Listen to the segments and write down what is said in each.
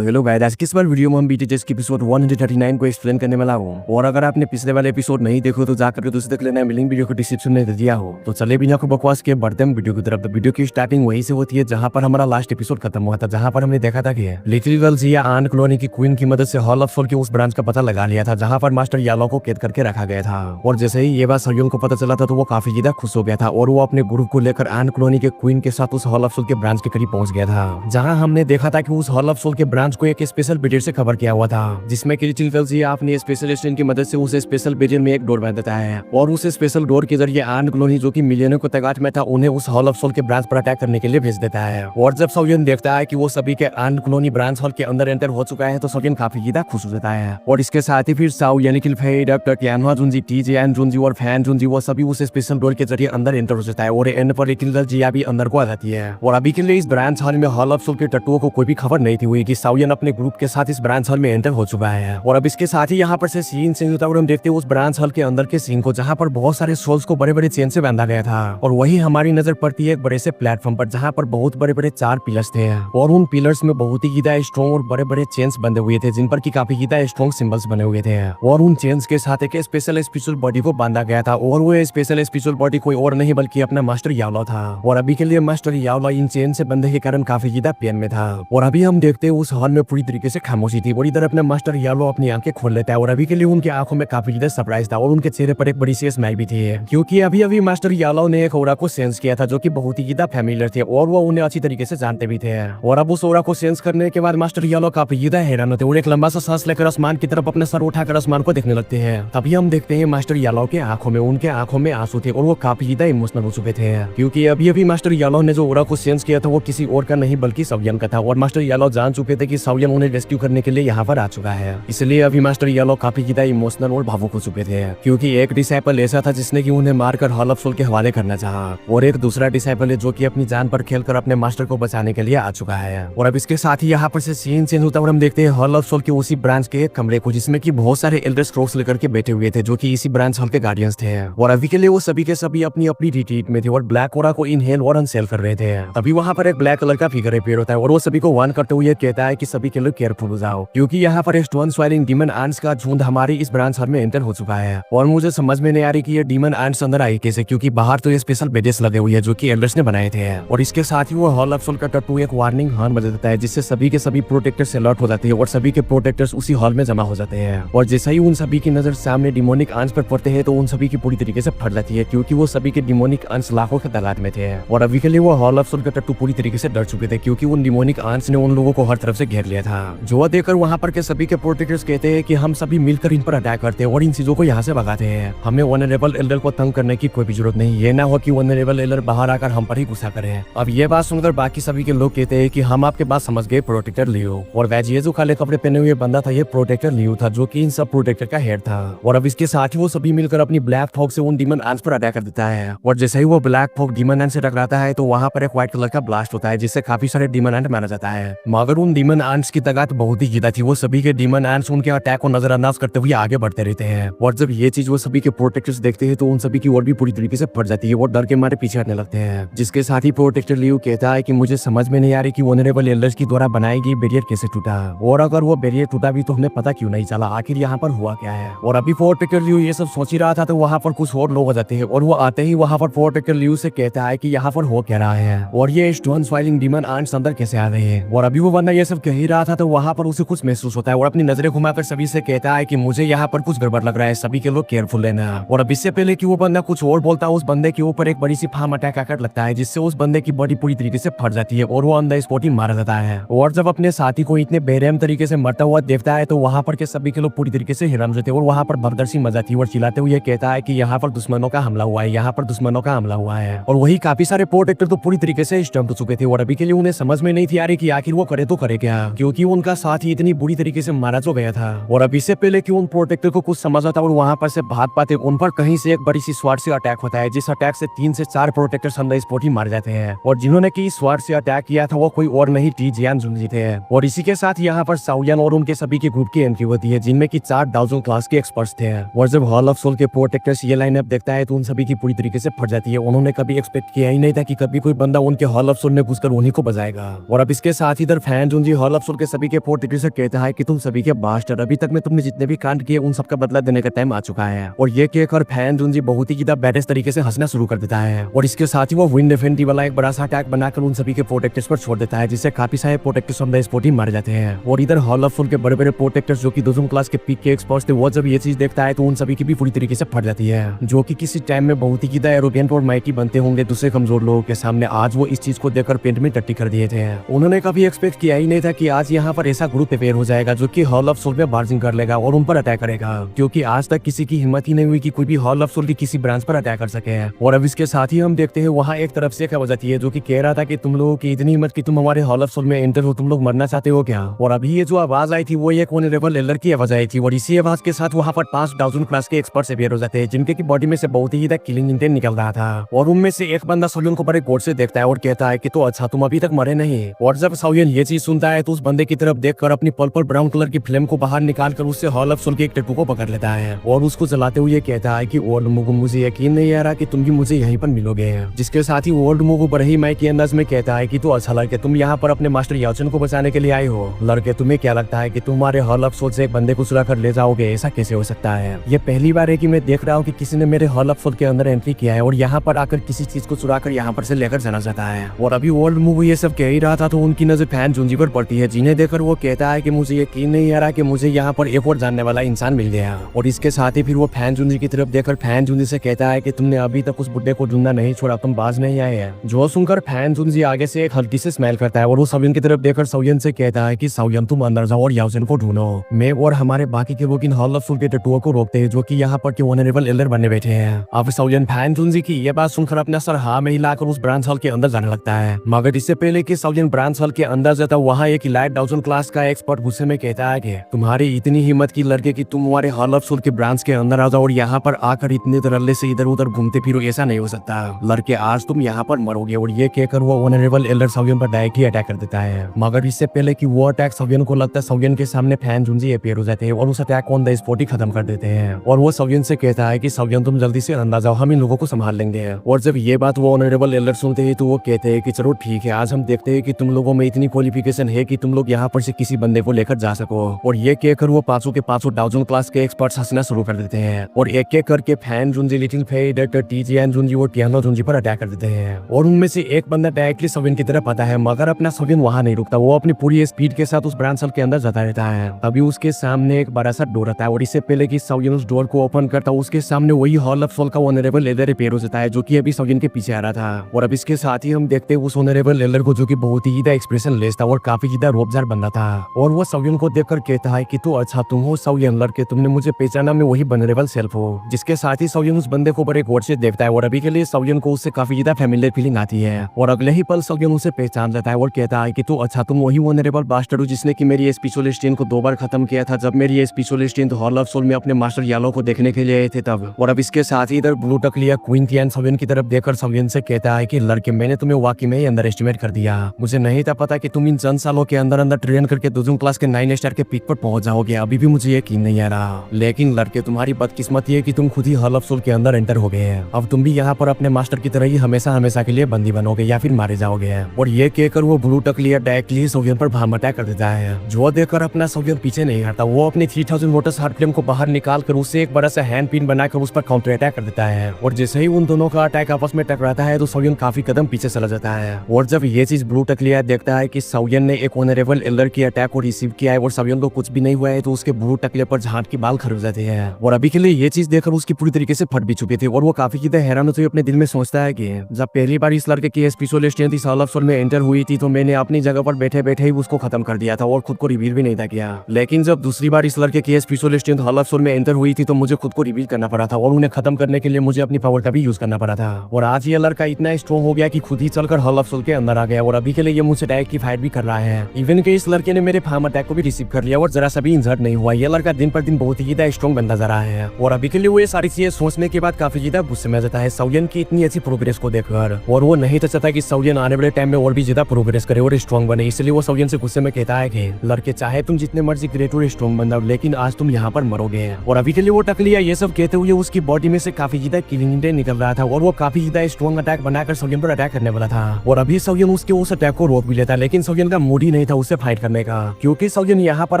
तो hello guys, आज किस बार वीडियो में हम बीटीएस की एपिसोड 139 को एक्सप्लेन करने वाला हूँ। और अगर आपने पिछले वाले एपिसोड नहीं देखो तो जाकर के उसे देख लेना, लिंक वीडियो को डिस्क्रिप्शन में दे दिया हो। तो चले बिना को बकवास के बढ़ते हैं वीडियो की तरफ। वीडियो की स्टार्टिंग वहीं से होती है जहाँ पर हमारा लास्ट एपिसोड खत्म हुआ था, जहाँ पर हमने देखा था कि लिटिल गर्ल्स या आन कॉलोनी की क्वीन की मदद से हॉल ऑफ सोल के उस ब्रांच का पता लगा लिया था जहाँ पर मास्टर यालो को कैद करके रखा गया था। और जैसे ही ये बात सयोन को पता चला था तो वो काफी ज्यादा खुश हो गया था और वो अपने ग्रुप को लेकर आन कॉलोनी के क्वीन के साथ उस हॉल ऑफ सोल के ब्रांच के करीब पहुंच गया था, जहाँ हमने देखा था कि उस हॉल ऑफ सोल के ब्रांच को एक स्पेशल बैरियर से कवर किया हुआ था, जिसमें कि लिटिल गर्ल्स ये अपनी स्पेशल स्ट्रेन की मदद से उस स्पेशल बैरियर में एक डोर बांध देता है और उस स्पेशल डोर के जरिए आन कॉलोनी जो कि मिलियनों को तादाद में था उन्हें उस हॉल ऑफ सोल के ब्रांच पर अटैक करने के लिए भेज देता है। और जब सयोन देखता है कि वो सभी के आन कॉलोनी ब्रांच हॉल के अंदर एंटर हो चुका है तो सयोन काफी ज्यादा खुश हो जाता है। और इसके साथ ही फिर साउ यानी कि फेई डॉक्टर क्यानवा जुनजी टीजे एंड जुनजी और फैन जुनजी वो सभी उस स्पेशल डोर के जरिए अंदर एंटर हो जाता है और एंड पर लिटिल गर्ल जिया भी अंदर को आ जाती है। और अभी के लिए इस ब्रांच हॉल में हॉल ऑफ सोल के टट्टुओं को कोई भी खबर नहीं थी हुई कि साउयन अपने ग्रुप के साथ इस ब्रांच हॉल में एंटर हो चुका है। और अब इसके साथ ही यहाँ पर से सीन से होता है और हम देखते हैं उस ब्रांच हॉल के अंदर के सीन को, जहाँ पर बहुत सारे सोल्स को बड़े बड़े चेन से बांधा गया था। और वही हमारी नजर पड़ती है एक बड़े से प्लेटफॉर्म पर जहाँ पर बहुत बड़े बड़े 4 पिलर्स थे और उन पिलर्स में बहुत ही ज्यादा स्ट्रॉन्ग और बड़े बड़े चेन्स बंधे हुए थे जिन पर की काफी ज्यादा स्ट्रॉन्ग सिंबल्स बने हुए थे। और उन चेन्स के साथ एक स्पेशल स्पिरिचुअल बॉडी को बांधा गया था और वो स्पेशल स्पिरिचुअल बॉडी कोई और नहीं बल्कि अपना मास्टर यावला था। और अभी के लिए मास्टर यावला इन चेन से बंधे के कारण काफी ज्यादा पेन में था। और अभी हम देखते हैं उस हॉल में पूरी तरीके से खामोशी थी और इधर अपना मास्टर यावला अपनी आंखें खोल लेता है और अभी के लिए उनकी आंखों में काफी ज्यादा सरप्राइज था और उनके चेहरे पर एक बड़ी सी स्माइल भी थी, क्योंकि अभी अभी मास्टर यावला ने एक ओरा को सेंस किया था जो कि बहुत ही ज्यादा फैमिलियर थे और वो उन्हें अच्छी तरीके से जानते भी थे। और अब उस ओरा को सेंस करने के बाद मास्टर यावला काफी ज्यादा हैरान होते और एक लंबा सा सांस लेकर आसमान की तरफ अपना सर उठाकर आसमान को देखने लगते हैं। तभी हम देखते हैं मास्टर यावला के आंखों में उनके आंखों में आंसू थे और वो काफी ज्यादा इमोशनल हो चुके थे, क्योंकि अभी अभी मास्टर यावला ने जो ओरा को सेंस किया था वो किसी और का नहीं बल्कि सयोन का था। और मास्टर यावला जान चुके थे कि सयोन उन्हें रेस्क्यू करने के लिए यहाँ पर आ चुका है, इसलिए अभी मास्टर यावला काफी ज्यादा इमोशनल और भावुक हो चुके थे, क्योंकि एक डिसाइपल ऐसा था जिसने कि उन्हें मारकर हॉल ऑफ सोल के हवाले करना चाहा और एक दूसरा डिसाइपल है जो कि अपनी जान पर खेलकर अपने मास्टर को बचाने के लिए आ चुका है। और अब इसके साथ ही यहाँ पर से सीन चेंज होता है और हम देखते हैं हॉल ऑफ सोल के उसी ब्रांच के एक कमरे को जिसमें कि बहुत सारे एल्डर स्ट्रोक्स लेकर के बैठे हुए थे जो कि इसी ब्रांच हॉल के गार्डियंस थे। और अभी के लिए वो सभी के सभी अपनी अपनी रिट्रीट में थे और ब्लैक ओरा को इनहेल और अनसेल कर रहे थे। तभी वहाँ पर एक ब्लैक कलर का फिगर अपीयर होता है और वो सभी को वार्न करते हुए कहता है कि सभी के लोग केयरफुल हो जाओ, क्योंकि यहाँ पर स्टोन स्वाइलिंग डीमन आंट्स का झुंड हमारी इस ब्रांच हॉल में एंटर हो चुका है। और मुझे समझ में नहीं आ रही कि ये डीमन आंट्स अंदर आई कैसे, क्योंकि बाहर तो ये स्पेशल बेडेस लगे हुए हैं जो कि एल्डर्स ने बनाए थे। और इसके साथ ही वो हॉल ऑफ सोल का टट्टू एक वार्निंग हॉर्न बजा देता है जिससे सभी के सभी प्रोटेक्टर्स अलर्ट हो जाते हैं और सभी के प्रोटेक्टर्स उसी हॉल में जमा हो जाते हैं। और जैसे ही उन सभी की नजर सामने डिमोनिक आंट्स पर पड़ते हैं तो उन सभी की पूरी तरीके से फट जाती है, क्योंकि वो सभी के डिमोनिक आंट्स लाखों के तादाद में थे। और अभी के लिए वो हॉल ऑफ सोल का टट्टू पूरी तरीके से डर चुके थे, क्योंकि उन डिमोनिक आंट्स ने उन लोगों को हर तरफ से घेर लिया था। जो देखकर वहाँ पर के सभी के प्रोटेक्टर्स कहते हैं कि हम सभी मिलकर इन पर अटैक करते हैं और इन चीजों को यहाँ से भगाते हैं। हमें वनरेबल एल्डर को तंग करने की कोई भी जरूरत नहीं, ये ना हो कि वनरेबल एल्डर बाहर आकर हम पर ही गुस्सा करे। अब ये बात सुनकर बाकी सभी के लोग कहते हैं कि हम आपके बात समझ गए प्रोटेक्टर लियो। और वैज ये जो काले कपड़े पहने हुए बंदा था ये प्रोटेक्टर लियो था जो कि इन सब प्रोटेक्टर का हेड था। और अब इसके साथ ही वो सभी मिलकर अपनी ब्लैक फॉग से उन डीमन आंट्स पर अटैक कर देता है। और जैसे ही वो ब्लैक फॉग डीमन आंट से टकराता है तो वहाँ पर एक व्हाइट कलर का ब्लास्ट होता है जिससे काफी सारे डीमन आंट मारा जाता है। मगर उन डीमन आंट्स की तादाद बहुत ही ज्यादा थी, वो सभी के डीमन आंट्स उनके अटैक को नजरअंदाज करते हुए आगे बढ़ते रहते हैं। और जब ये चीज वो सभी के प्रोटेक्टर्स देखते हैं तो उन सभी की और भी पूरी तरीके से फट जाती है और डर के मारे पीछे हटने लगते हैं। जिसके साथ ही प्रोटेक्टर लियो कहता है कि मुझे समझ में नहीं आ रही कि वनरेबल एल्डर्स की द्वारा बनाई गई बैरियर कैसे टूटा, और अगर वो बैरियर टूटा भी तो हमें पता क्यों नहीं चला, आखिर यहाँ पर हुआ क्या है। और अभी प्रोटेक्टर लियो ये सब सोच ही रहा था तो वहाँ पर कुछ और लोग आ जाते हैं और वो आते ही वहाँ पर प्रोटेक्टर लियो से कहता है कि यहाँ पर हो क्या रहा है और ये स्टोन स्वाइलिंग डीमन आंट्स अंदर कैसे आ रहे हैं। और अभी वो बंदा ये सब कह ही रहा था तो वहाँ पर उसे कुछ महसूस होता है और अपनी नजरें घुमाकर सभी से कहता है कि मुझे यहाँ पर कुछ गड़बड़ लग रहा है, सभी के लोग केयरफुल लेना। और अब इससे पहले कि वो बंदा कुछ और बोलता है उस बंदे के ऊपर एक बड़ी सी फार्म अटैक आकर लगता है जिससे उस बंदे की बॉडी पूरी तरीके से फट जाती है और वो ऑन द स्पॉट ही मारा जाता है। और जब अपने साथी को इतने बेरहम तरीके से मरता हुआ देखता है तो वहाँ पर के सभी के लोग पूरी तरीके से हैरान होते हैं और वहाँ पर भगदड़ सी मचाती है और चिल्लाते हुए कहता है कि यहाँ पर दुश्मनों का हमला हुआ है, यहाँ पर दुश्मनों का हमला हुआ है। और वही काफी सारे प्रोटेक्टर तो पूरी तरीके से स्टम्प हो चुके थे और अभी के लिए उन्हें समझ में नहीं थी आ रही कि आखिर वो करे तो करे क्या, क्योंकि उनका साथ ही इतनी बुरी तरीके से मारा जो गया था। और अब इससे पहले कि उन प्रोटेक्टर को कुछ समझ आता और वहाँ पर से भाग पाते उन पर कहीं से एक बड़ी सी स्वार्ड से अटैक होता है, जिस अटैक से 3 से 4 प्रोटेक्टर्स ऑन द स्पॉट ही मार जाते हैं। और जिन्होंने की स्वार्ड से अटैक किया था वो कोई और नहीं टी जियान जुनजी थे। और इसी के साथ यहाँ पर साउयन और उनके सभी के ग्रुप की एंट्री होती है जिनमें की 4 डाउजन क्लास के एक्सपर्ट्स थे। और जब हॉल ऑफ सोल के प्रोटेक्टर्स ये लाइनअप देखता है तो उन सभी की पूरी तरीके से फट जाती है। उन्होंने कभी एक्सपेक्ट किया ही नहीं था कि कभी कोई बंदा उनके हॉल ऑफ सोल में घुसकर उन्हीं को बजाएगा। और अब इसके साथ इधर फैन जुनजी हॉल हॉल ऑफ सोल के सभी के पोर्ट्रेट से कहता है कि तुम सभी के बास्टर, अभी तक में तुमने जितने भी कांड किए उन सबका बदला देने का टाइम आ चुका है। और ये कहकर फैन जुनजी बहुत ही ज्यादा बैडेस्ट तरीके से हंसना शुरू कर देता है और इसके साथ ही वो विंड डिफेंटी वाला एक बड़ा सा अटैक बनाकर उन सभी के प्रोटेक्टर्स पर छोड़ देता है, जिससे काफी सारे प्रोटेक्टर्स ऑन द स्पॉट ही मारे जाते हैं। और इधर हॉल ऑफ सोल के बड़े बड़े प्रोटेक्टर्स जो कि दोजों क्लास के पीक के एक्सपर्ट्स थे, वो जब ये चीज देखता है तो उन सभी की भी पूरी तरीके से फट जाती है, जो कि किसी टाइम में बहुत ही ज्यादा एरोगेंट और माइटी बनते होंगे दूसरे कमजोर लोगों के सामने। आज वो इस चीज को देखकर पेंट में टट्टी कर दिए थे। उन्होंने कभी एक्सपेक्ट किया ही नहीं था कि आज यहाँ पर ऐसा ग्रुप प्रिपेयर हो जाएगा जो कि हॉल ऑफ सोल में बार्जिंग कर लेगा और उन पर अटैक करेगा, क्योंकि आज तक किसी की हिम्मत ही नहीं हुई कि कोई भी हॉल ऑफ सोल की किसी ब्रांच पर अटैक कर सके। और अब इसके साथ ही हम देखते हैं वहाँ एक तरफ से खबर जाती है जो कि कह रहा था कि तुम लोगों की इतनी हिम्मत कि तुम हमारे हॉल ऑफ सोल में एंटर हो, तुम लोग मरना चाहते हो क्या। और अभी ये जो आवाज आई थी वो एक ऑनरेबल एल्डर की आवाज आई थी और इसी आवाज के साथ वहाँ पर 5,000 क्लास के एक्सपर्ट अपियर हो जाते हैं, जिनके की बॉडी में से बहुत ही ज्यादा किलिंग इंटेंट निकल रहा था। और उनमें से एक बंदा सोलियन को बड़े गौर से देखता है और कहता है कि तो अच्छा तुम अभी तक मरे नहीं। और जब सोलियन ये चीज सुनता है तो उस बंदे की तरफ देखकर अपनी पर्पल ब्राउन कलर की फ्लेम को बाहर निकालकर उससे हॉल ऑफ सोल के एक टैटू को पकड़ लेता है और उसको जलाते हुए कहता है कि ओल्ड मुगु, मुझे यकीन नहीं आ रहा कि तुम भी मुझे यहीं पर मिलोगे। जिसके साथ ही ओल्ड मुगु बड़े ही माई के अंदाज में कहता है कि तो अच्छा लड़के, तुम यहाँ पर अपने मास्टर याओचन को बचाने के लिए आए हो। लड़के, तुम्हें क्या लगता है कि तुम्हारे हॉल ऑफ सोल से एक बंदे को चुरा कर ले जाओगे? ऐसा कैसे हो सकता है? ये पहली बार है कि मैं देख रहा हूँ कि किसी ने मेरे हॉल ऑफ सोल के अंदर एंट्री किया है और यहाँ पर आकर किसी चीज को चुरा कर यहाँ पर से लेकर जाना चाहता है। और अभी ओल्ड मुगु ये सब कह ही रहा था तो उनकी नजर फैन जुनजी पर पड़ती है, जिन्हें देखकर वो कहता है कि मुझे यकीन नहीं आ रहा कि मुझे यहाँ पर एक और जानने वाला इंसान मिल गया। और इसके साथ ही फिर वो फैन जुनजी की तरफ देखकर फैन जुनजी से कहता है कि तुमने अभी तक उस बुड्ढे को ढूंढना नहीं छोड़ा, तुम बाज नहीं आए हैं। जो सुनकर फैन जुनजी आगे से एक हल्की से स्माइल करता है और वो सोलियन की तरफ देखकर सोलियन से कहता है कि सोलियन तुम अंदर जाओ और याओचन को ढूंढो। मैं और हमारे बाकी के लोग इन हॉल ऑफ सोल के टैटूओं को रोकते हैं जो कि यहाँ पर के ऑनरेबल एल्डर बनने बैठे हैं। अब सोलियन फैन जुनजी की ये बात सुनकर अपना सर हाँ में हिलाकर उस ब्रांच हॉल के अंदर जाने लगता है। मगर इससे पहले कि सोलियन ब्रांच हॉल के अंदर जाता वहाँ एक इलाइट डाउजन क्लास का एक्सपर्ट गुस्से में कहता है कि तुम्हारी इतनी हिम्मत की लड़के कि तुम हमारे हॉल ऑफ सोल के ब्रांच के अंदर आ जाओ और यहाँ पर आकर इतने तरल्ले से इधर उधर घूमते फिरो, ऐसा नहीं हो सकता लड़के, आज तुम यहाँ पर मरोगे। और ये कहकर वो ऑनरेबल एल्डर सोलियन पर डायरेक्टली अटैक कर देता है। मगर इससे पहले कि वो अटैक सोलियन को लगता है, सोलियन के सामने फैन जुनजी अपीयर हो जाते हैं और उस अटैक ऑन द स्पॉट ही खत्म कर देते हैं। और वो सोलियन से कहता है कि सोलियन तुम जल्दी से अंदर जाओ, हम इन लोगों को संभाल लेंगे। और जब ये बात वो ऑनरेबल एल्डर सुनते हैं तो वो कहते हैं कि चलो ठीक है, आज हम देखते हैं कि तुम लोगों में इतनी क्वालिफिकेशन है कि तुम लोग यहाँ पर से किसी बंदे को लेकर जा सको। और ये कहकर वो पांचों के पांचों डाउजन क्लास के एक्सपर्ट्स हंसना शुरू कर देते हैं और एक एक करके फैन जुनजी, लिटिल फे, डॉक्टर टीजीएन जुनजी और टियानो जुनजी पर अटैक कर देते हैं। और उनमें से एक बंदा डायरेक्टली सोलियन की तरफ आता है, मगर अपना सोलियन वहां नहीं रुकता, वो अपनी पूरी स्पीड के साथ उस ब्रांच हॉल के अंदर जाता रहता है। तभी उसके सामने एक बड़ा सा डोर आता है और इससे पहले कि सोलियन उस डोर को ओपन करता उसके सामने वही हॉल ऑफ सोल का ऑनरेबल एल्डर अपीयर हो जाता है जो कि अभी सोलियन के पीछे आ रहा था। और अब इसके साथ ही हम देखते हैं उस ऑनरेबल एल्डर को जो कि बहुत ही ज्यादा एक्सप्रेशन लेस था और काफी ज्यादा रोबजार बंदा था। और वो सोलियन को देखकर कहता है कि तो अच्छा तुम हो सोलियन, लड़के तुमने मुझे पहचाना, मैं वही वल्नरेबल सेल्फ हो। जिसके साथ ही सोलियन उस बंदे को बड़े गौर से देखता है और अभी के लिए सोलियन को उससे काफी ज्यादा फैमिलियर फीलिंग आती है। और अगले ही पल सोलियन उसे पहचान लेता है और कहता है कि तो अच्छा तुम वही वल्नरेबल बास्टर्ड हो जिसने कि मेरी स्पेशल स्ट्रेन को 2 बार खत्म किया था जब मेरी special strain hall of soul में अपने मास्टर यालो को देखने के लिए आए थे तब। और अब इसके साथ ही इधर ब्लू टकलिया क्वीन थियान सोलियन की तरफ देखकर सोलियन से कहता है कि लड़के मैंने तुम्हें वाकई में ही अंडर एस्टिमेट कर दिया, मुझे नहीं था पता कि तुम इन चंद सालों के अंदर अंदर ट्रेन करके दोजों क्लास के 9 स्टार के पीक पर पहुंच जाओगे, अभी भी मुझे यकीन नहीं आ रहा। लेकिन लड़के तुम्हारी बदकिस्मती है कि तुम खुद ही हॉल ऑफ सोल के अंदर एंटर हो गए हैं, अब तुम भी यहाँ पर अपने मास्टर की तरह ही हमेशा हमेशा के लिए बंदी बनोगे या फिर मारे जाओगे। और ये कहकर वो ब्लू टकलिया डायरेक्टली सोलियन पर भाम अटैक कर देता है, जो देखकर अपना सोलियन पीछे नहीं हटता, वो अपनी 3000 वोटर्स हार्ट फ्लेम को बाहर निकाल कर उससे एक बड़ा सा हैंड पिन बनाकर उस पर काउंटर अटैक कर देता है। और जैसे ही उन दोनों का अटैक आपस में टकराता है तो सोलियन काफी कदम पीछे चला जाता है। और जब ये चीज ब्लू टकलिया देखता है कि सोलियन ने एक ऑनरेबल एल्डर की अटैक को रिसीव किया है और सोलियन को कुछ भी नहीं हुआ है तो उसके ब्लू टकलिया पर झांट की बाल खड़ जाते हैं। और अभी के लिए ये चीज देखकर उसकी पूरी तरीके से फट भी चुके थे और वो काफी ज्यादा हैरान होते हुए अपने दिल में सोचता है कि जब पहली बार इस लड़के की स्पेशल स्ट्रेंथ इस हॉल ऑफ सोल में एंटर हुई थी तो मैंने अपनी जगह पर बैठे बैठे ही उसको खत्म कर दिया था और खुद को रिवील भी नहीं था किया। लेकिन जब दूसरी बार इस लड़के की special strength hall of soul में एंटर हुई थी तो मुझे खुद को रिवील करना पड़ा था और उन्हें खत्म करने के लिए मुझे अपनी पावर का भी यूज करना पड़ा था। और आज ये लड़का इतना स्ट्रॉन्ग हो गया कि खुद ही चलकर हॉल ऑफ सोल के अंदर आ गया और अभी के लिए ये मुझसे डायरेक्ट की फाइट भी कर रहा है। इवन के इस लड़के ने मेरे फार्म अटैक को भी रिसीव कर लिया और जरा सा भी इंजर्ड नहीं हुआ। ये लड़का दिन पर दिन बहुत ही ज्यादा स्ट्रॉन्ग बनता जा रहा है। और अभी के लिए वो ये सारी चीजें सोचने के बाद काफी ज्यादा गुस्से में जाता है सोलियन की इतनी अच्छी प्रोग्रेस को देखकर। और वो नहीं तो चाहता कि सोलियन आने वाले टाइम में और भी ज्यादा प्रोग्रेस करे और स्ट्रॉन्ग बने, इसलिए वो सोलियन से गुस्से में कहता है कि लड़के चाहे तुम जितने मर्जी ग्रेट और स्ट्रॉन्ग बन जाओ लेकिन आज तुम यहाँ पर मरोगे। और अभी के लिए वो टकलिया ये सब कहते हुए उसकी बॉडी में से काफी ज्यादा किलिंग इंटेंट निकल रहा था और वो काफी ज्यादा स्ट्रॉन्ग अटैक बनाकर सोलियन पर अटैक करने वाला था। और अभी सोलियन उसके उस अटैक को रोक भी लेता है लेकिन सोलियन का मूड ही ही नहीं था उससे फाइट करने का, क्योंकि सौजन यहाँ पर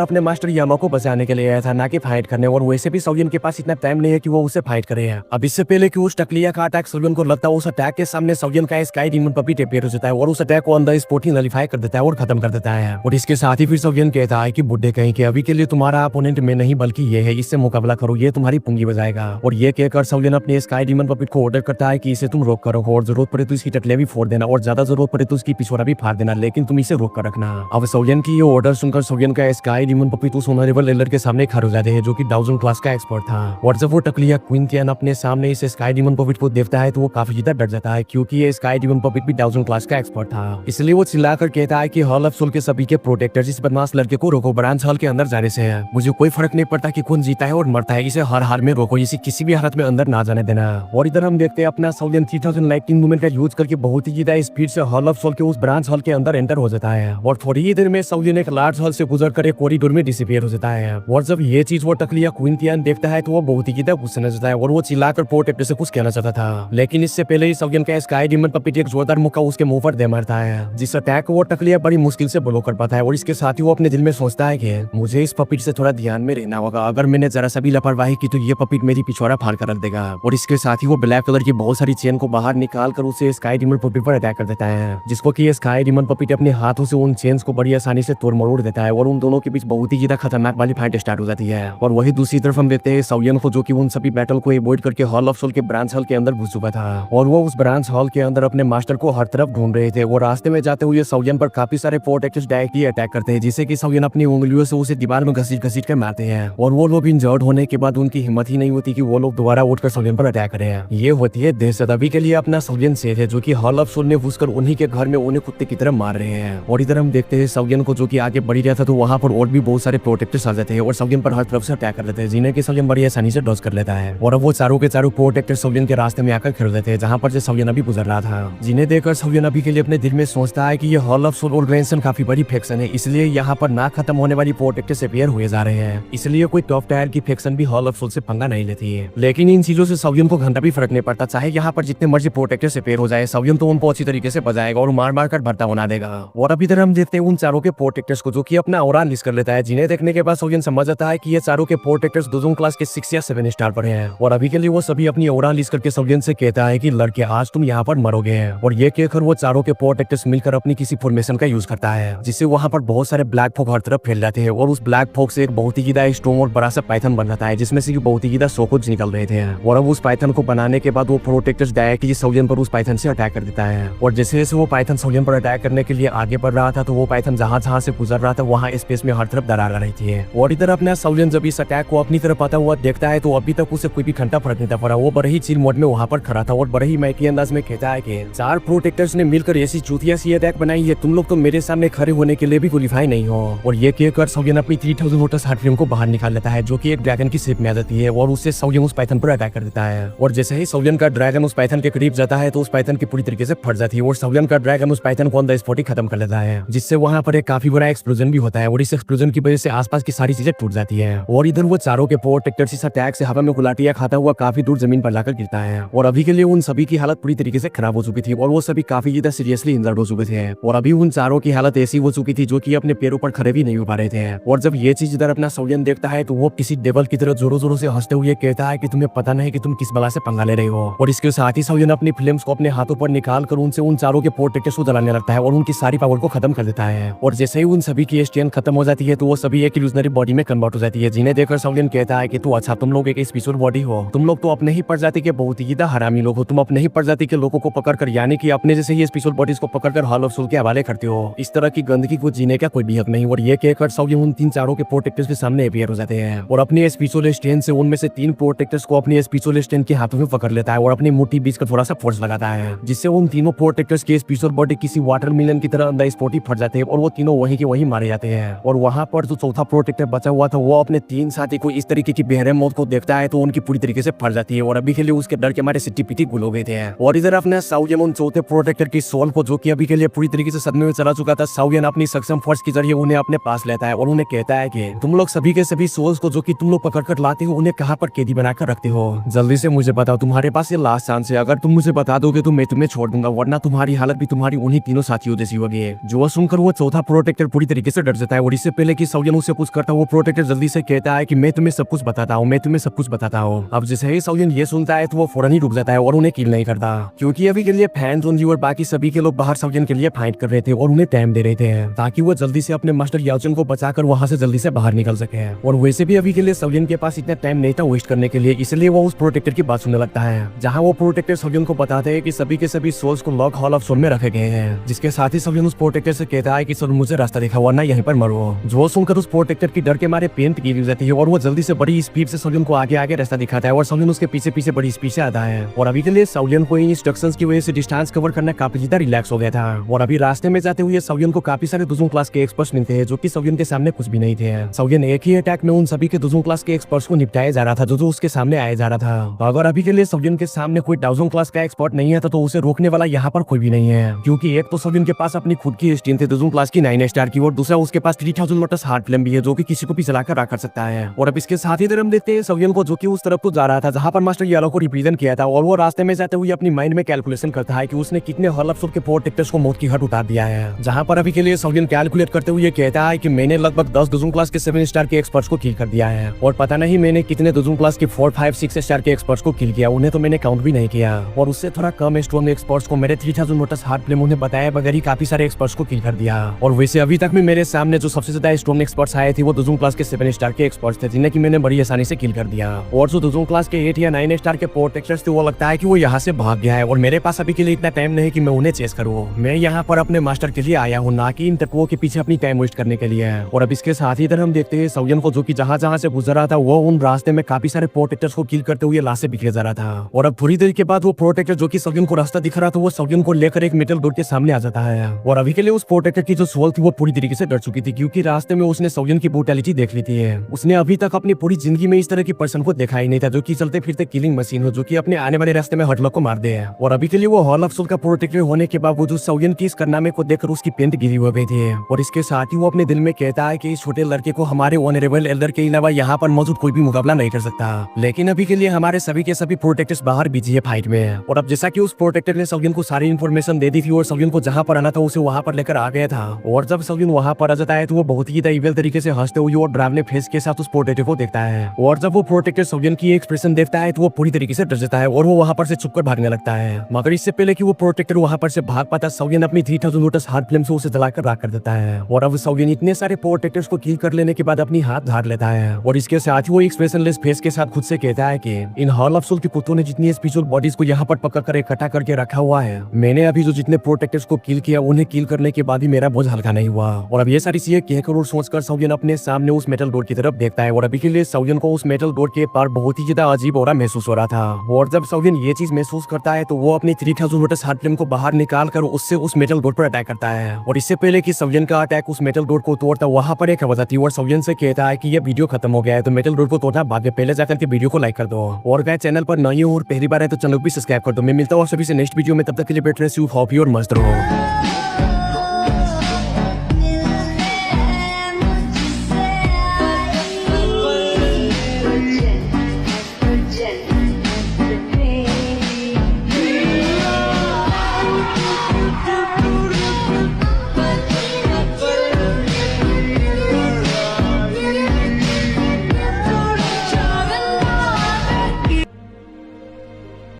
अपने मास्टर यामा को बचाने के लिए आया था, ना कि फाइट करने। और वैसे भी सौजन के पास इतना टाइम नहीं है कि वो उससे फाइट करे। अब इससे पहले कि उस टकलिया का अटैक सौजन को लगता है, उस अटैक के सामने सौजन का स्काई डीमन पपी टेपेर हो जाता है और उस अटैक को अंदर स्पोर्टी नलीफाई कर देता है और खत्म कर देता है। और इसके साथ ही फिर सौजन कहता है कि बुड्ढे कहीं के अभी के लिए तुम्हारा अपोनेंट में नहीं बल्कि ये है, इससे मुकाबला करो, ये तुम्हारी पुंगी बजाएगा। और ये कहकर सौजन अपने स्काई डीमन पपी को ऑर्डर करता है कि इसे तुम रोक करो और जरूरत पड़े तो इसकी टटले भी फोड़ देना और ज्यादा जरूरत पड़े तो उसकी पिछवाड़ा भी फाड़ देना, लेकिन तुम इसे रोक कर रखना। अब सौजन की ये ऑर्डर सुनकर सौजन का स्काई डीमन पपी उस ऑनरेबल एलर के सामने खड़े हो जाते हैं, जो कि 1000 क्लास का एक्सपर्ट था। और जब वो टकलिया क्विंटियन अपने सामने इस स्काई डीमन पपी को देखता है तो वो काफी ज्यादा डर जाता है, क्योंकि ये स्काई डीमन पपी भी 1000 क्लास का एक्सपर्ट था। इसलिए वो चिल्लाकर कहता है कि हॉल ऑफ सोल के सभी के प्रोटेक्टर इस बदमाश लड़के को रोको, ब्रांच हॉल के अंदर जाने से है। मुझे कोई फर्क नहीं पड़ता कि कौन जीता है और मरता है, इसे हर हाल में रोको, इसे किसी भी हालत में अंदर ना जाने देना। और इधर हम देखते हैं अपना सौजन 3000 लाइटिंग मूवमेंट का यूज करके बहुत ही ज्यादा स्पीड से हॉल ऑफ सोल के उस ब्रांच हॉल के अंदर एंटर हो जाता है। और थोड़ी ही देर में सौजन एक लार्ज हॉल से गुजर कर एक कॉरिडोर में डिसअपीयर हो जाता है। और जब ये चीज वो टकलिया क्विंटियन देखता है तो वो बहुत ही ज्यादा गुस्से में जाता है और वो चिल्लाकर प्रोटेक्टर से कुछ कहना चाहता था, लेकिन इससे पहले ही सौजन का स्काई डीमन पपी एक जोरदार मुक्का उसके मुंह पर दे मारता है, जिस अटैक को वो टकलिया बड़ी मुश्किल से ब्लॉक कर पाता है। और इसके साथ ही वो अपने दिल में सोचता है कि मुझे इस पपीट से थोड़ा ध्यान में रहना होगा, अगर मैंने जरा सा भी लापरवाही की तो ये पपीट मेरी पिछवाड़ा फाड़ कर रख देगा। और इसके साथ ही वो ब्लैक कलर की बहुत सारी चेन को बाहर निकाल कर उसे स्काई डीमन पपीट पर अटैक कर देता है, जिसको कि स्काई डीमन पपीट अपने हाथों से उन चेन्स को बड़ी आसानी से तोड़ मरोड़ देता है और उन दोनों के बीच बहुत ही ज्यादा खतरनाक वाली फाइट स्टार्ट हो जाती है। और वही दूसरी तरफ हम देखते हैं सौजन को, जो कि उन सभी बैटल को अवॉइड करके हॉल ऑफ सोल के ब्रांच हॉल के अंदर घुस चुका था और वो उस ब्रांच हॉल के अंदर अपने मास्टर को हर तरफ ढूंढ रहे थे। वो रास्ते में जाते हुए सौजन पर काफी सारे प्रोटेक्टर्स डायरेक्टली अटैक करते हैं, जिससे कि सौजन अपनी उंगलियों से उसे दीवार में घसीट घसीट कर मारते हैं। और वो लोग इंजर्ड होने के बाद उनकी हिम्मत ही नहीं होती कि वो लोग दोबारा उठकर सौजन पर अटैक करें। ये होती है दहशत। अभी के लिए अपना सौजन सेफ है, जो कि हॉल ऑफ सोल ने घुसकर उन्हीं के घर में उन्हें कुत्ते की तरह मार रहे हैं। और इधर हम देखते हैं सौजन को, जो कि आगे बढ़ रहा था तो वहाँ पर और भी बहुत सारे प्रोटेक्टर्स आ जाते हैं और सौजन पर हर तरफ से अटैक कर देते हैं, जिन्हें कि सौजन बड़ी आसानी से डॉज कर लेता है। और अब वो चारों के चारों प्रोटेक्टर सौजन के रास्ते में आकर खड़े देते हैं, जहाँ पर सौजन अभी गुजर रहा था, जिन्हें देखकर सौजन अभी के लिए अपने दिल में सोचता है कि ये हॉल ऑफ सोल ऑर्गेनाइजेशन काफी बड़ी फैक्शन है, इसलिए यहाँ पर ना खत्म होने वाली प्रोटेक्टर्स अपीयर हुए जा रहे हैं, इसलिए कोई टॉप टायर की फैक्शन भी हॉल ऑफ सोल से पंगा नहीं लेती है। लेकिन इन चीजों से सौजन को घंटा भी फर्क नहीं पड़ता, चाहे यहाँ पर जितने मर्जी प्रोटेक्टर्स अपीयर हो जाए, सौजन तो उनको अच्छी तरीके से बजाएगा और मार मार कर भरता बना देगा। और अभी इधर हम देखते हैं उन चारों के प्रोटेक्टर्स को, जो कि अपना ऑरा लिस्ट कर लेता है, जिन्हें देखने के बाद सौजन समझ आता है कि ये चारों के प्रोटेक्टर्स 2 क्लास के 6 या 7 स्टार पर हैं। और अभी के लिए वो सभी अपनी ऑरा लिस्ट करके सौजन से कहता है कि लड़के आज तुम यहाँ पर मरोगे। और ये कहकर वो चारों के प्रोटेक्टर्स मिलकर अपनी किसी फॉर्मेशन का यूज करता है, जिससे वहाँ पर बहुत सारे ब्लैक फॉग हर तरफ फैल जाते हैं और उस ब्लैक फॉग से एक बहुत ही ज्यादा स्ट्रॉन्ग और बड़ा सा पाइथन बन जाता है, जिसमें से बहुत ही ज्यादा सोकुज निकल रहे थे। और अब उस पाइथन को बनाने के बाद वो प्रोटेक्टर्स डायरेक्टली सौजन पर उस पाइथन से अटैक कर देता है। और जैसे जैसे वो पाइथन सौजन पर अटैक करने के लिए आगे बढ़ रहा था तो वो पाइथन जहाँ जहाँ से गुजर रहा था वहाँ स्पेस में हर तरफ दरार आ रही थी। और इधर अपना सौजन जब इस अटैक को अपनी तरफ आता हुआ देखता है तो अभी तक उसे कोई भी घंटा फर्क नहीं पड़ा। वो बड़े ही चिल मोड में वहाँ पर खड़ा था और बड़े ही मैकी अंदाज में कहता है कि 4 प्रोटेक्टर्स ने मिलकर ऐसी चूतिया सी अटैक बनाई है, तुम लोग तो मेरे सामने खड़े होने के लिए भी क्वालिफाई नहीं हो। और ये कहकर सौजन अपनी 3000 लोटस हार्ट फ्रेम को बाहर निकाल लेता है, जो कि एक ड्रैगन की शेप में आ जाती है और उससे सौजन उस पाइथन पर अटैक कर देता है। और जैसे ही सौजन का ड्रैगन उस पाइथन के करीब जाता है तो उस पाइथन की पूरी तरीके से फट जाती है और सौजन का ड्रैगन उस पाइथन को ऑन द स्पॉट ही खत्म कर लेता है, जिससे वहाँ पर एक काफी बड़ा एक्सप्लोजन भी होता है और इस एक्सप्लोजन की वजह से आसपास की सारी चीजें टूट जाती है। और इधर वो चारों के प्रोटेक्टर्स इस अटैक से हवा में गुलाटियां खाता हुआ काफी दूर जमीन पर लाकर गिरता है। और अभी के लिए उन सभी की हालत पूरी तरीके से खराब हो चुकी थी और वो सभी काफी ज्यादा सीरियसली इंजर्ड हो चुके थे। और अभी उन चारों की हालत ऐसी हो चुकी थी जो कि अपने पैरों पर खड़े भी नहीं हो पा रहे थे। और जब ये चीज इधर अपना सौजन देखता है तो वो किसी डेविल की तरह जोरों जोरों से हंसते हुए कहता है कि तुम्हें पता नहीं कि तुम किस बला से पंगा ले रहे हो। और इसके साथ ही सौजन अपनी फिल्म्स को अपने हाथों पर निकाल कर उनसे उन चारों के प्रोटेक्टर्स को जलाने लगता है और उनकी सारी पावर को खत्म कर देता है। और जैसे ही उन सभी की स्ट्रेंथ खत्म हो जाती है तो वो सभी एक इल्यूजनरी बॉडी में कन्वर्ट हो जाती है, जिन्हें देखकर सौजन कहता है कि तू अच्छा तुम लोग एक स्पेशल बॉडी हो, तुम लोग तो अपने ही प्रजाति के बहुत ही ज्यादा हरामी लोग हो, तुम अपने ही प्रजाति के लोगों को पकड़कर यानी कि अपने जैसे ही स्पेशल बॉडीज को पकड़कर हॉल ऑफ सोल के हवाले करते हो। इस तरह की गंदगी को जीने का कोई भी हक नहीं। और ये कहकर सौजन उन 3 चारों के प्रोटेक्टर्स के सामने अपीयर हो जाते हैं और अपने स्पेशल स्ट्रेंथ से उनमें से 3 प्रोटेक्टर्स को अपने स्पेशल स्ट्रेंथ के हाथों में पकड़ लेता है और अपनी मुट्ठी बीच कर थोड़ा सा फोर्स लगाता है, जिससे उन तीनों प्रोटेक्टर्स के स्पेशल बॉडी किसी वाटरमेलन की तरह अंदर स्पॉट ही फट जाते हैं और वो तीनों वहीं के वहीं मारे जाते हैं। और वहाँ पर जो चौथा प्रोटेक्टर बचा हुआ था वो अपने 3 साथी को इस तरीके की बेहरे मौत को देखता है तो उनकी पूरी तरीके से फट जाती है और अभी के लिए उसके डर के मारे सिट्टी पिटी गुल हो गए थे। और इधर अपने सौजन उन चौथे प्रोटेक्टर की सोल को, जो कि अभी के लिए पूरी तरीके से सदमे में चला चुका था, सौजन अपनी सक्षम फोर्स के जरिए उन्हें अपने पास लेता है और उन्हें कहता है कि तुम लोग सभी के सभी सोल्स को जो कि तुम लोग पकड़ कर लाते हो उन्हें कहाँ पर कैदी बनाकर रखते हो, जल्दी से मुझे बताओ, तुम्हारे पास ये लास्ट चांस है, अगर तुम मुझे बता दोगे तो मैं तुम्हें छोड़ दूंगा, वरना तुम्हारी हालत भी तुम्हारी उन्हीं तीनों साथियों जैसी होगी। जो सुनकर वो चौथा प्रोटेक्टर पूरी तरीके से डर जाता है और इससे पहले कि सौजन उसे कुछ करता वो प्रोटेक्टर जल्दी से कहता है कि मैं तुम्हें सब कुछ बताता हूँ, मैं तुम्हें सब कुछ बताता हूँ। अब जैसे ही सौजन ये सुनता है तो वो फौरन ही रुक जाता है और उन्हें किल नहीं करता, क्योंकि अभी के लिए फैंस और बाकी सभी के लोग बाहर सौजन के लिए फाइट कर रहे थे और उन्हें टाइम दे रहे थे ताकि वो जल्दी से अपने मास्टर याओचन को बचाकर वहां से जल्दी से बाहर निकल सके। और वैसे भी अभी के लिए सौजन के पास इतना टाइम नहीं था वेस्ट करने के लिए, इसलिए वो उस प्रोटेक्टर की बात सुनने लगता है, जहाँ वो प्रोटेक्टर सौजन को बताते हैं कि सभी के सभी सोल्स को लॉक हॉल ऑफ सोल में रखे गए हैं, जिसके साथ ही सौजन उस प्रोटेक्टर से कहता है कि सर मुझे रास्ता दिखा वरना यहीं पर मरो। जो सुनकर उस प्रोटेक्टर की डर के मारे पेंट की जाती है और वो जल्दी से बड़ी स्पीड से सौजन को आगे आगे रास्ता दिखाता है और सौजन उसके पीछे पीछे बड़ी स्पीड से आता है। और अभी के लिए सौजन को इन इंस्ट्रक्शंस की वजह से डिस्टेंस कवर करना काफी ज्यादा रिलैक्स हो गया था। और अभी रास्ते में जाते हुए सौजन को काफी सारे दुजुन क्लास के एक्सपर्ट्स मिलते हैं जो कि सौजन के सामने कुछ भी नहीं थे। सौजन एक ही अटैक में उन सभी के दुजुन क्लास के एक्सपर्ट्स को निपटाया जा रहा था जो उसके सामने आया जा रहा था। अगर अभी के लिए सौजन के सामने कोई डाउजन क्लास का एक्सपर्ट नहीं है तो उसे रोकने वाला यहाँ पर कोई भी नहीं है, क्योंकि एक तो सौजन के पास अपनी खुद की स्टीन थे दुजुन क्लास की 9 स्टार की और दूसरा उसके पास 3000 लोटस हार्ट फ्लेम भी है जो कि किसी को भी चलाकर रख सकता है। और अब इसके साथ ही इधर हम देखते हैं सौजन को जो कि उस तरफ को जा रहा था जहाँ पर मास्टर यालो को रिप्रेजेंट किया था और वो रास्ते में जाते हुए अपनी माइंड में कैलकुलेशन करता है कि उसने कितने हॉल ऑफ सोल के प्रोटेक्टर्स को मौत की घाट उतार दिया है। जहाँ पर अभी के लिए सौजन कैलकुलेट करते हुए कहता है कि मैंने लगभग 10 दुजुन क्लास के 7 स्टार के एक्सपर्ट्स को किल कर दिया है और पता नहीं मैंने कितने दुजुन क्लास के 4, 5, 6 स्टार के एक्सपर्ट्स को किल किया, उन्हें तो मैंने काउंट भी नहीं किया। और उससे थोड़ा कम स्ट्रॉन्ग एक्सपर्ट्स को मेरे 3000 लोटस हार्ट फ्लेम उन्हें बताया बगैर ही काफी सारे एक्सपर्ट्स को किल कर दिया। और वैसे अभी तक में मेरे सामने जो सबसे ज्यादा स्ट्रॉन्ग एक्सपर्ट्स आए थे वो दुजुन क्लास के 7 स्टार के एक्सपर्ट्स थे जिन्हें कि मैंने बड़ी आसानी से किल कर दिया। और जो दुजुन क्लास के 8 या 9 स्टार के प्रोटेक्टर्स थे वो लगता है कि वो यहाँ से भाग गया है और मेरे पास अभी के लिए इतना टाइम नहीं कि मैं उन्हें चेस करूँ। मैं यहाँ पर अपने मास्टर के लिए आया हूँ, ना कि इन तत्वों के पीछे अपनी टाइम वेस्ट करने के लिए। और अब इसके साथ ही इधर हम देखते हैं सौजन को जो कि जहाँ जहाँ से गुजर रहा था वो उन रास्ते में काफी सारे प्रोटेक्टर्स को किल करते हुए लाश से बिखरे जा रहा था। और अब थोड़ी देर के बाद वो प्रोटेक्टर जो कि सौजन को रास्ता दिख रहा था वो सौजन को लेकर एक मेटल डोर के सामने आ जाता है। और अभी के लिए उस प्रोटेक्टर की जो सोल थी वो पूरी तरीके से डर चुकी थी, क्योंकि रास्ते में उसने सौजन की ब्रूटैलिटी देख ली थी। उसने अभी तक अपनी पूरी जिंदगी में इस तरह की पर्सन को देखा ही नहीं था जो कि चलते फिरते किलिंग मशीन हो, जो कि अपने आने वाले रास्ते में हटलों को मार दे। और अभी के लिए वो हॉल ऑफ सोल का प्रोटेक्टर होने के बावजूद सौजन की इस कारनामे को देखकर उसकी पेंट गिरी हुई थी। और इसके साथ ही वो अपने दिल में कहता है कि इस छोटे लड़के को हमारे ऑनरेबल एल्डर के अलावा यहाँ पर मौजूद कोई भी मुकाबला नहीं कर सकता। लेकिन अभी के लिए हमारे सभी के सभी प्रोटेक्टर्स बाहर बिजी है फाइट में। और अब जैसा कि उस प्रोटेक्टर ने सौजन को सारी इन्फॉर्मेशन दे दी थी और सौजन को जहाँ पर आना था उसे वहाँ पर लेकर आ गया था। और जब सौजन वहाँ पर आ जाता है तो वो बहुत ही इविल तरीके से हंसते हुए और डरावने फेस के साथ उस प्रोटेक्टर को देखता है। और जब वो प्रोटेक्टर सौजन की एक्सप्रेशन देखता है तो वो पूरी तरीके से डर जाता है और वो वहाँ पर से छुपकर भागने लगता है। मगर इससे पहले कि वो प्रोटेक्टर वहाँ पर से भाग पाता सौजन अपनी 3000 लोटस हार्ट फ्लेम से उसे जलाकर राख कर देता है। और अब सौजन इतने सारे प्रोटेक्टर्स को किल कर लेने के बाद अपनी हाथ धार लेता है और इसके साथ ही वो एक्सप्रेशनलेस फेस के साथ खुद से कहता है कि इन हॉल ऑफ सोल के कुत्तों ने जितनी स्पिरिचुअल बॉडीज को यहाँ पर पकड़ कर इकट्ठा करके रखा हुआ है, मैंने अभी जो जितने प्रोटेक्टर्स को किल किया उन्हें किल करने के बाद ही मेरा बोझ हल्का नहीं हुआ। और अब ये सारी चीजें कहकर और सोचकर सौजन अपने सामने उस मेटल डोर की तरफ देखता है। और अभी के लिए सौजन को उस मेटल डोर के पार बहुत ही ज्यादा अजीब और महसूस हो रहा था। और जब सौजन ये चीज महसूस करता है तो वो अपनी 3000 लोटस हार्ट फ्लेम को बाहर निकाल कर उससे उस मेटल डोर पर अटैक करता है। और इससे पहले कि सौजन का अटैक उस मेटल डोर को तोड़ता वहाँ पर एक आवाज आती है और सौजन से कहता है कि ये वीडियो खत्म हो गया है तो मेटल डोर को तोड़ना बाद में, पहले जाकर के वीडियो को लाइक कर दो। और अगर चैनल पर नए हो और पहली बार है तो चैनल को भी सब्सक्राइब कर दो। मैं मिलता हूँ सभी से नेक्स्ट वीडियो में, तब तक के लिए बेटर होप और मस्त रहो।